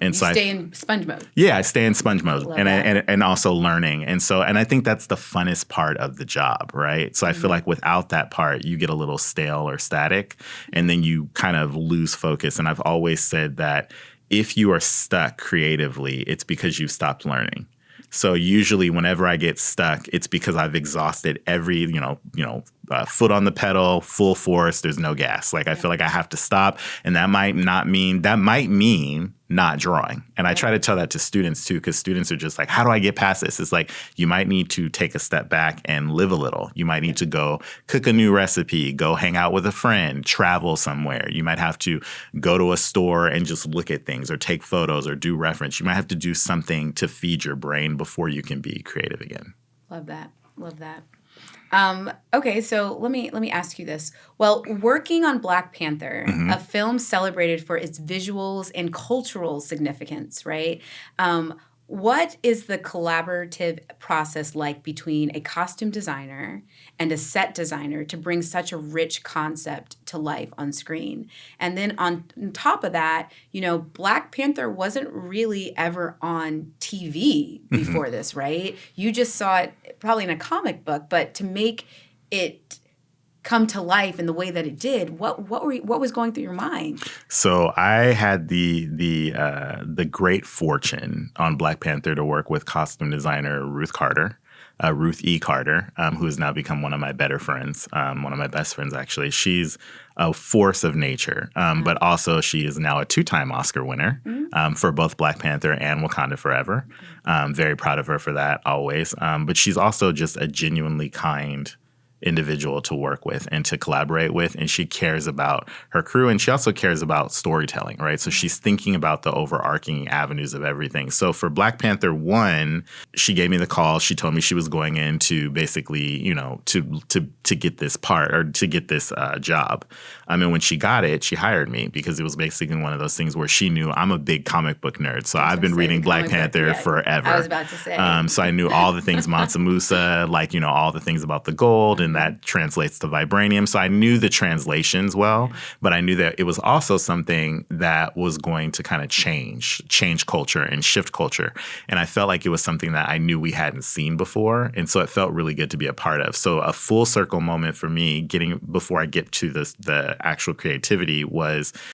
And You so stay in sponge mode. yeah, I stay in sponge mode Love and, that. and also learning. And I think that's the funnest part of the job, right? So I feel like without that part, you get a little stale or static and then you kind of lose focus. And I've always said that if you are stuck creatively, it's because you stopped learning. So usually whenever I get stuck, it's because I've exhausted every, foot on the pedal, full force, there's no gas. Like I feel like I have to stop. And that might mean not drawing. And I try to tell that to students too, because students are just like, how do I get past this? It's like, you might need to take a step back and live a little. You might need to go cook a new recipe, go hang out with a friend, travel somewhere. You might have to go to a store and just look at things or take photos or do reference. You might have to do something to feed your brain before you can be creative again. Love that. Love that. Okay, so let me ask you this. Well, working on Black Panther, a film celebrated for its visuals and cultural significance, right? What is the collaborative process like between a costume designer and a set designer to bring such a rich concept to life on screen? And then on top of that, Black Panther wasn't really ever on TV before this, right? You just saw it probably in a comic book, but to make it come to life in the way that it did, what was going through your mind? So I had the great fortune on Black Panther to work with costume designer Ruth Carter. Ruth E. Carter, who has now become one of my better friends, one of my best friends, actually. She's a force of nature, but also she is now a 2-time Oscar winner for both Black Panther and Wakanda Forever. Very proud of her for that, always. But she's also just a genuinely kind individual to work with and to collaborate with, and she cares about her crew, and she also cares about storytelling, right? So she's thinking about the overarching avenues of everything. So for Black Panther 1, she gave me the call. She told me she was going in to basically, to get this part or to get this job. And when she got it, she hired me because it was basically one of those things where she knew I'm a big comic book nerd. So I've been reading Black Panther forever. I was about to say. So I knew all the things Mansa Musa, all the things about the gold, and that translates to vibranium. So I knew the translations well, but I knew that it was also something that was going to kind of change culture and shift culture. And I felt like it was something that I knew we hadn't seen before. And so it felt really good to be a part of. So a full circle moment for me before I get to the actual creativity was